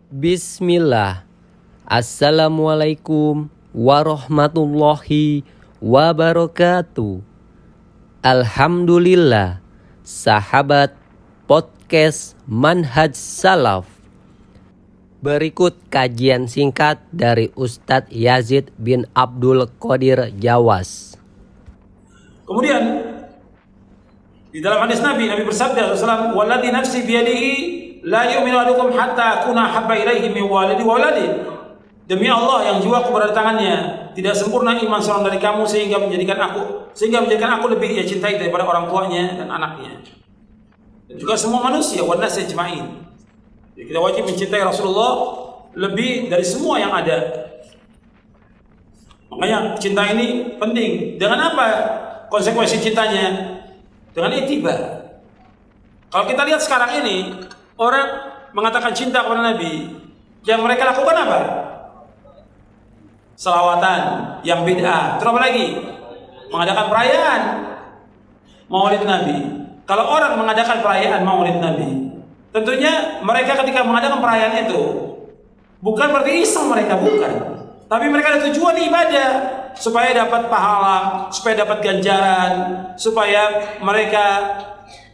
Bismillah. Assalamualaikum warahmatullahi wabarakatuh. Alhamdulillah, sahabat podcast Manhaj Salaf. Berikut kajian singkat dari Ustadz Yazid bin Abdul Qadir Jawas. Kemudian di dalam hadis Nabi bersabda SAW, "Walladzi nafsi biyadihi la yu'minu ahadukum hatta akuna habba ilaihi min walidi wa waladi." Demi Allah yang jiwaku berada di tangannya, tidak sempurna iman seorang dari kamu sehingga menjadikan aku lebih ia cintai daripada orang tuanya dan anaknya. Dan juga semua manusia, wan nas ajma'in. Jadi kita wajib mencintai Rasulullah lebih dari semua yang ada. Makanya cinta ini penting. Dengan apa konsekuensi cintanya? Dengan ittiba. Kalau kita lihat sekarang ini, orang mengatakan cinta kepada Nabi, yang mereka lakukan apa? Selawatan, yang bid'ah. Terus apa lagi? Mengadakan perayaan Maulid Nabi. Kalau orang mengadakan perayaan Maulid Nabi, tentunya mereka ketika mengadakan perayaan itu bukan berarti iseng mereka, bukan. Tapi mereka ada tujuan ibadah, supaya dapat pahala, supaya dapat ganjaran, supaya mereka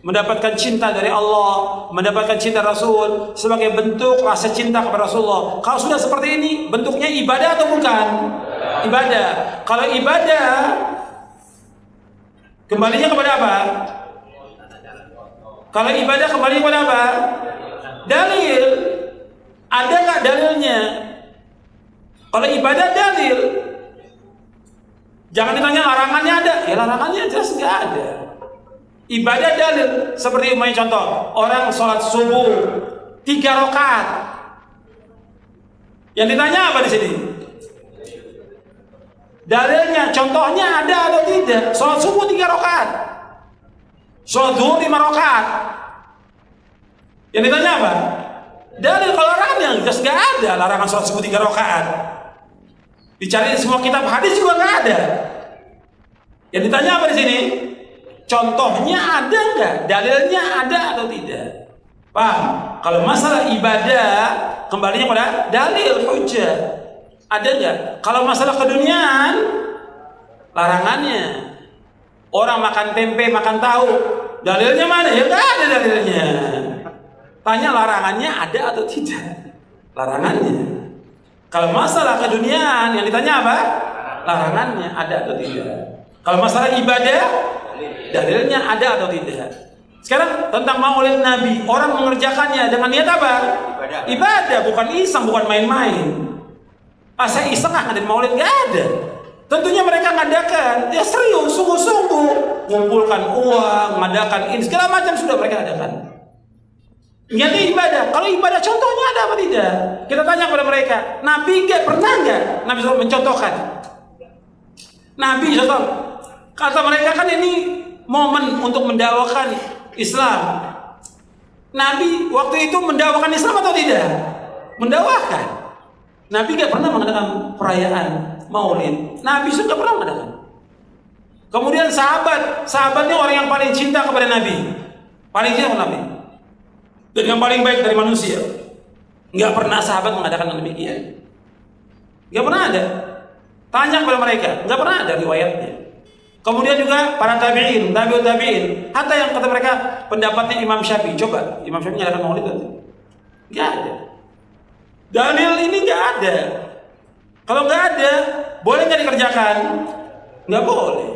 mendapatkan cinta dari Allah, mendapatkan cinta Rasul sebagai bentuk rasa cinta kepada Rasulullah. Kalau sudah seperti ini, bentuknya ibadah atau bukan? Ibadah. Kalau ibadah, kembalinya kepada apa? Kalau ibadah kembali kepada apa? Dalil. Ada nggak dalilnya? Kalau ibadah dalil. Jangan ditanya larangannya ada. Ya larangannya jelas nggak ada. Ibadah dalil. Seperti contoh, orang sholat subuh 3 rakaat. Yang ditanya apa di sini? Dalilnya, contohnya ada atau tidak? Sholat subuh 3 rakaat. Sholat zuhur 5 rakaat. Yang ditanya apa? Dalil. Kalau larangan jelas nggak ada larangan sholat subuh 3 rakaat. Dicari semua kitab hadis juga nggak ada. Yang ditanya apa di sini? Contohnya ada nggak? Dalilnya ada atau tidak? Paham? Kalau masalah ibadah kembalinya pada dalil hujjah. Ada nggak? Kalau masalah keduniaan, larangannya. Orang makan tempe, makan tahu, dalilnya mana? Ya nggak ada dalilnya. Tanya larangannya ada atau tidak? Larangannya. Kalau masalah keduniaan yang ditanya apa? Larangannya ada atau tidak? Kalau masalah ibadah, dalilnya ada atau tidak? Sekarang tentang Maulid Nabi, orang mengerjakannya dengan niat apa? Ibadah, bukan iseng, bukan main-main. Saya iseng ngadain Maulid, nggak ada. Tentunya mereka ngadakan, ya serius, sungguh-sungguh, mengumpulkan uang, mengadakan ini segala macam sudah mereka adakan. Niatnya ibadah. Kalau ibadah contohnya ada apa tidak? Kita tanya kepada mereka, Nabi pernah Nabi SAW mencontohkan? Nabi SAW, kata mereka kan ini momen untuk mendakwakan Islam. Nabi waktu itu mendakwakan Islam atau tidak? Mendakwakan. Nabi pernah mengadakan perayaan Maulid. Nabi sudah pernah mengadakan. Kemudian sahabatnya orang yang paling cinta kepada Nabi, paling cinta kepada Nabi, dan yang paling baik dari manusia. Nggak pernah sahabat mengadakan demikian. Nggak pernah ada. Tanya kepada mereka, nggak pernah ada riwayatnya. Kemudian juga para tabi'in, tabi'ut tabi'in, hatta yang kata mereka pendapatnya Imam Syafi'i. Coba Imam Syafi'i mengadakan Maulid nanti? Nggak ada. Dalil ini nggak ada. Kalau nggak ada, boleh nggak dikerjakan? Nggak boleh.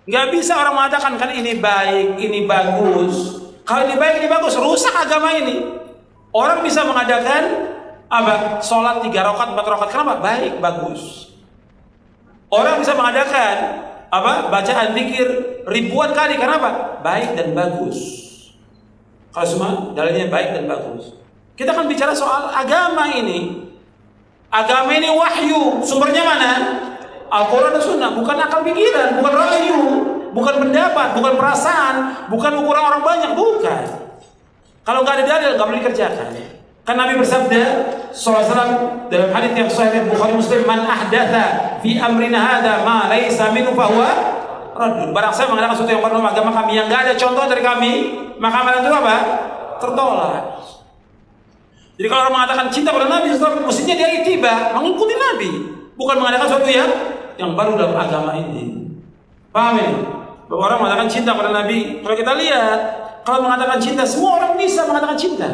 Nggak bisa orang mengatakan kan ini baik, ini bagus. Kalau ini baik, ini bagus, rusak agama ini. Orang bisa mengadakan apa? Sholat 3 rakaat, 4 rakaat. Kenapa? Baik, bagus. Orang bisa mengadakan apa? Bacaan zikir ribuan kali. Kenapa? Baik dan bagus. Kalau semua dalilnya baik dan bagus. Kita akan bicara soal agama ini. Agama ini wahyu. Sumbernya mana? Al-Quran dan Sunnah. Bukan akal pikiran, bukan rayu, bukan pendapat, bukan perasaan, bukan ukuran orang banyak, bukan. Kalau nggak ada dalil, nggak boleh dikerjakan. Kan Nabi bersabda SAW dalam hadits yang sahih Bukhari Muslim, "Man ahdatha fi amrina hadza ma laisa minhu fa huwa raddun." Barang siapa mengadakan sesuatu yang baru dalam agama kami yang nggak ada contoh dari kami, maka amalan itu apa? Tertolak. Jadi kalau orang mengatakan cinta pada Nabi, mestinya dia ittiba, mengikuti Nabi, bukan mengadakan sesuatu yang baru dalam agama ini. Paham ini? Bahwa orang mengatakan cinta pada Nabi. Kalau kita lihat, kalau mengatakan cinta, semua orang bisa mengatakan cinta.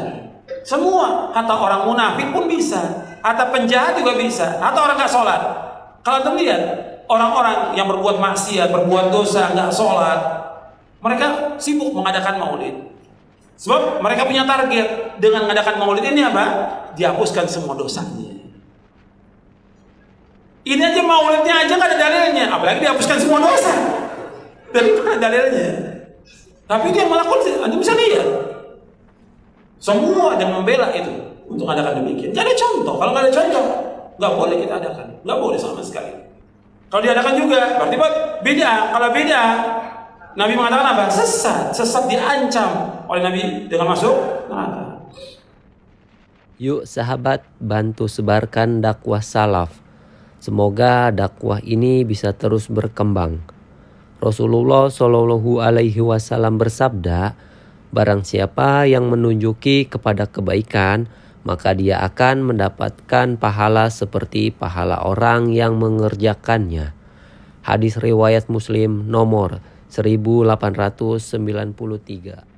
Semua, hatta orang munafik pun bisa, hatta penjahat juga bisa, hatta orang nggak sholat. Kalau anda lihat orang-orang yang berbuat maksiat, berbuat dosa, nggak sholat, mereka sibuk mengadakan maulid. Sebab mereka punya target dengan mengadakan maulid ini apa? Dihapuskan semua dosanya. Ini aja maulidnya aja nggak ada dalilnya, apalagi dihapuskan semua dosa. Dari mana dalilnya? Tapi dia melakukan, anda bisa lihat. Semua yang membela itu untuk adakan demikian. Jadi ada contoh. Kalau nggak ada contoh, nggak boleh kita adakan. Nggak boleh sama sekali. Kalau diadakan juga, berarti beda. Kalau beda, Nabi mengatakan apa? Sesat. Sesat diancam oleh Nabi dengan masuk neraka. Yuk sahabat, bantu sebarkan dakwah salaf. Semoga dakwah ini bisa terus berkembang. Rasulullah Shallallahu Alaihi Wasallam bersabda, barang siapa yang menunjuki kepada kebaikan, maka dia akan mendapatkan pahala seperti pahala orang yang mengerjakannya. Hadis riwayat Muslim nomor 1893.